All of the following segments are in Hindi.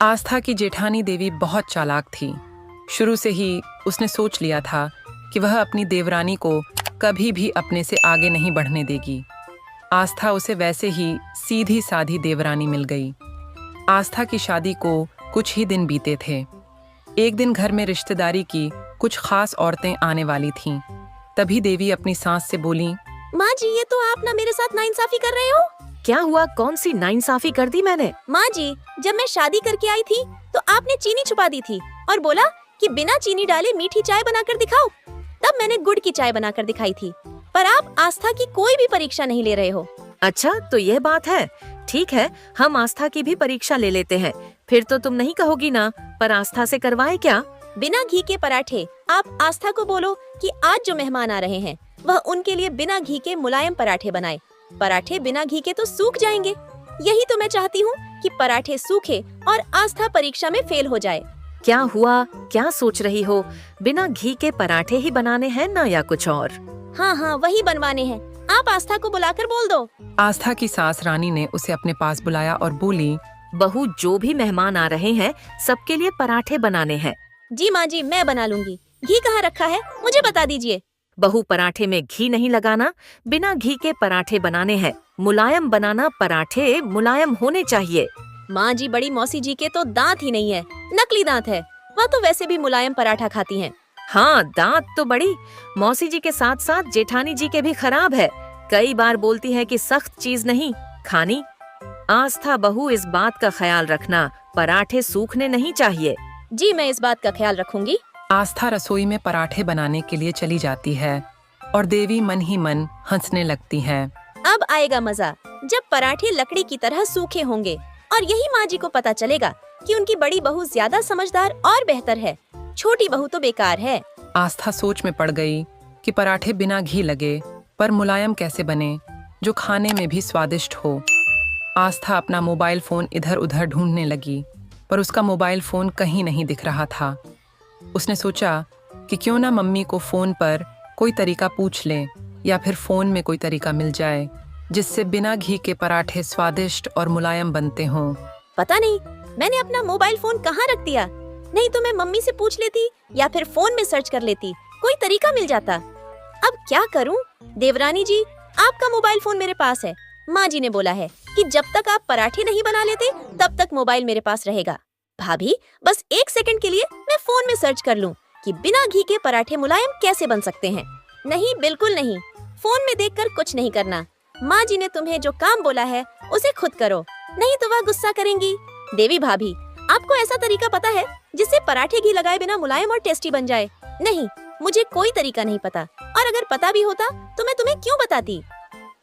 आस्था की जेठानी देवी बहुत चालाक थी। शुरू से ही उसने सोच लिया था कि वह अपनी देवरानी को कभी भी अपने से आगे नहीं बढ़ने देगी। आस्था उसे वैसे ही सीधी साधी देवरानी मिल गई। आस्था की शादी को कुछ ही दिन बीते थे। एक दिन घर में रिश्तेदारी की कुछ खास औरतें आने वाली थीं। तभी देवी अपनी सास से बोली, माँ जी, ये तो आप ना मेरे साथ नाइंसाफी कर रहे हो। क्या हुआ? कौन सी नाइंसाफी कर दी मैंने? माँ जी, जब मैं शादी करके आई थी तो आपने चीनी छुपा दी थी और बोला कि बिना चीनी डाले मीठी चाय बनाकर दिखाओ। तब मैंने गुड़ की चाय बनाकर दिखाई थी, पर आप आस्था की कोई भी परीक्षा नहीं ले रहे हो। अच्छा, तो यह बात है। ठीक है, हम आस्था की भी परीक्षा ले लेते हैं। फिर तो तुम नहीं कहोगी ना, पर आस्था से करवाए क्या? बिना घी के पराठे। आप आस्था को बोलो कि आज जो मेहमान आ रहे हैं वह उनके लिए बिना घी के मुलायम पराठे बनाए। पराठे बिना घी के तो सूख जाएंगे। यही तो मैं चाहती हूँ कि पराठे सूखे और आस्था परीक्षा में फेल हो जाए। क्या हुआ? क्या सोच रही हो? बिना घी के पराठे ही बनाने हैं ना, या कुछ और? हाँ हाँ, वही बनवाने हैं। आप आस्था को बुलाकर बोल दो। आस्था की सास रानी ने उसे अपने पास बुलाया और बोली, बहू, जो भी मेहमान आ रहे हैं सबके लिए पराठे बनाने हैं। जी माँ जी, मैं बना लूंगी। घी कहाँ रखा है, मुझे बता दीजिए। बहू, पराठे में घी नहीं लगाना, बिना घी के पराठे बनाने हैं। मुलायम बनाना, पराठे मुलायम होने चाहिए। माँ जी, बड़ी मौसी जी के तो दांत ही नहीं है, नकली दांत है। वह तो वैसे भी मुलायम पराठा खाती हैं। हाँ, दांत तो बड़ी मौसी जी के साथ साथ जेठानी जी के भी खराब है। कई बार बोलती है कि सख्त चीज नहीं खानी। आस्था बहू, इस बात का ख्याल रखना, पराठे सूखने नहीं चाहिए। जी, मैं इस बात का ख्याल रखूंगी। आस्था रसोई में पराठे बनाने के लिए चली जाती है और देवी मन ही मन हंसने लगती है। अब आएगा मजा, जब पराठे लकड़ी की तरह सूखे होंगे और यही माँ जी को पता चलेगा कि उनकी बड़ी बहू ज्यादा समझदार और बेहतर है। छोटी बहू तो बेकार है। आस्था सोच में पड़ गई कि पराठे बिना घी लगे पर मुलायम कैसे बने, जो खाने में भी स्वादिष्ट हो। आस्था अपना मोबाइल फोन इधर उधर ढूंढने लगी, पर उसका मोबाइल फोन कहीं नहीं दिख रहा था। उसने सोचा कि क्यों ना मम्मी को फोन पर कोई तरीका पूछ लें, या फिर फोन में कोई तरीका मिल जाए जिससे बिना घी के पराठे स्वादिष्ट और मुलायम बनते हों। पता नहीं मैंने अपना मोबाइल फोन कहाँ रख दिया। नहीं तो मैं मम्मी से पूछ लेती या फिर फोन में सर्च कर लेती, कोई तरीका मिल जाता। अब क्या करूं? देवरानी जी, आपका मोबाइल फोन मेरे पास है। माँ जी ने बोला है कि जब तक आप पराठे नहीं बना लेते तब तक मोबाइल मेरे पास रहेगा। भाभी, बस 1 सेकंड के लिए मैं फोन में सर्च कर लूं कि बिना घी के पराठे मुलायम कैसे बन सकते हैं। नहीं, बिल्कुल नहीं, फोन में देखकर कुछ नहीं करना। माँ जी ने तुम्हें जो काम बोला है उसे खुद करो, नहीं तो वह गुस्सा करेंगी। देवी भाभी, आपको ऐसा तरीका पता है जिससे पराठे घी लगाए बिना मुलायम और टेस्टी बन जाए? नहीं, मुझे कोई तरीका नहीं पता, और अगर पता भी होता तो मैं तुम्हें क्यों बताती।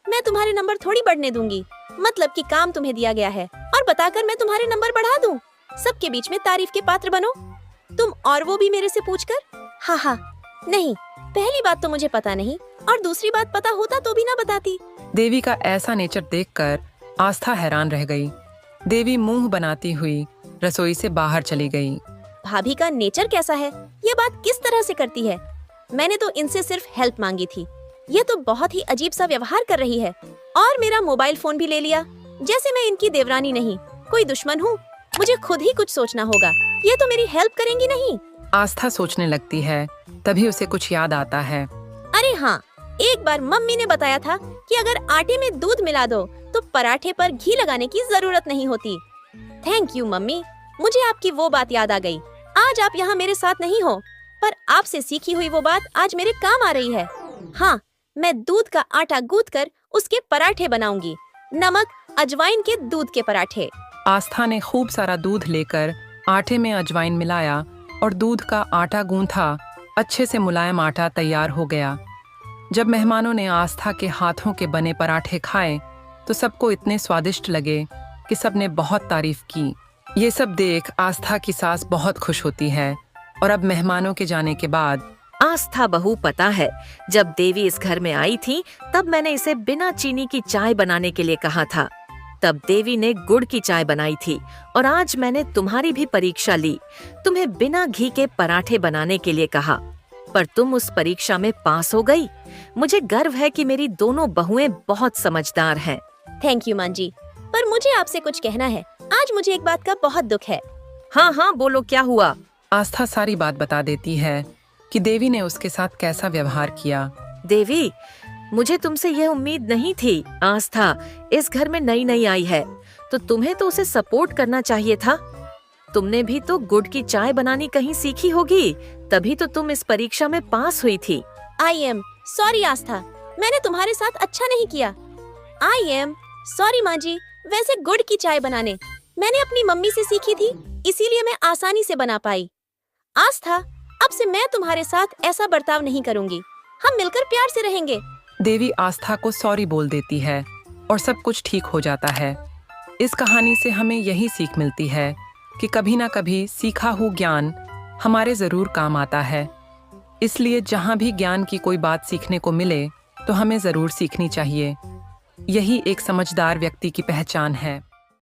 मैं तुम्हारे नंबर थोड़ी बढ़ने दूंगी। मतलब कि काम तुम्हें दिया गया है और बताकर मैं तुम्हारे नंबर बढ़ा दूं। सबके बीच में तारीफ के पात्र बनो तुम, और वो भी मेरे से पूछकर। हाँ हाँ, नहीं, पहली बात तो मुझे पता नहीं, और दूसरी बात पता होता तो भी ना बताती। देवी का ऐसा नेचर देखकर आस्था हैरान रह गई। देवी मुंह बनाती हुई रसोई से बाहर चली गई। भाभी का नेचर कैसा है, ये बात किस तरह से करती है? मैंने तो इनसे सिर्फ हेल्प मांगी थी, ये तो बहुत ही अजीब सा व्यवहार कर रही है। और मेरा मोबाइल फोन भी ले लिया, जैसे मैं इनकी देवरानी नहीं कोई दुश्मन हूँ। मुझे खुद ही कुछ सोचना होगा, ये तो मेरी हेल्प करेंगी नहीं। आस्था सोचने लगती है, तभी उसे कुछ याद आता है। अरे हाँ, एक बार मम्मी ने बताया था कि अगर आटे में दूध मिला दो तो पराठे पर घी लगाने की जरूरत नहीं होती। थैंक यू मम्मी, मुझे आपकी वो बात याद आ गई। आज आप यहाँ मेरे साथ नहीं हो, पर आपसे सीखी हुई वो बात आज मेरे काम आ रही है। हाँ, मैं दूध का आटा गूंथकर उसके पराठे बनाऊंगी। नमक अजवाइन के दूध के पराठे। आस्था ने खूब सारा दूध लेकर आटे में अजवाइन मिलाया और दूध का आटा गूंथा। अच्छे से मुलायम आटा तैयार हो गया। जब मेहमानों ने आस्था के हाथों के बने पराठे खाए तो सबको इतने स्वादिष्ट लगे कि सबने बहुत तारीफ की। ये सब देख आस्था की सास बहुत खुश होती है, और अब मेहमानों के जाने के बाद आस्था बहू, पता है, जब देवी इस घर में आई थी तब मैंने इसे बिना चीनी की चाय बनाने के लिए कहा था। तब देवी ने गुड़ की चाय बनाई थी, और आज मैंने तुम्हारी भी परीक्षा ली, तुम्हें बिना घी के पराठे बनाने के लिए कहा, पर तुम उस परीक्षा में पास हो गई। मुझे गर्व है कि मेरी दोनों बहुएं बहुत समझदार हैं। थैंक यू माँ जी, पर मुझे आपसे कुछ कहना है। आज मुझे एक बात का बहुत दुख है। हाँ हाँ बोलो, क्या हुआ? आस्था सारी बात बता देती है कि देवी ने उसके साथ कैसा व्यवहार किया। देवी, मुझे तुमसे यह उम्मीद नहीं थी। आस्था इस घर में नई नई आई है, तो तुम्हें तो उसे सपोर्ट करना चाहिए था। तुमने भी तो गुड़ की चाय बनानी कहीं सीखी होगी, तभी तो तुम इस परीक्षा में पास हुई थी। आई एम सॉरी आस्था, मैंने तुम्हारे साथ अच्छा नहीं किया। आई एम सॉरी माँ जी, वैसे गुड़ की चाय बनाने मैंने अपनी मम्मी से सीखी थी, इसीलिए मैं आसानी से बना पाई। आस्था, अब से मैं तुम्हारे साथ ऐसा बर्ताव नहीं करूंगी, हम मिलकर प्यार से रहेंगे। देवी आस्था को सॉरी बोल देती है और सब कुछ ठीक हो जाता है। इस कहानी से हमें यही सीख मिलती है कि कभी ना कभी सीखा हुआ ज्ञान हमारे जरूर काम आता है। इसलिए जहाँ भी ज्ञान की कोई बात सीखने को मिले तो हमें जरूर सीखनी चाहिए। यही एक समझदार व्यक्ति की पहचान है।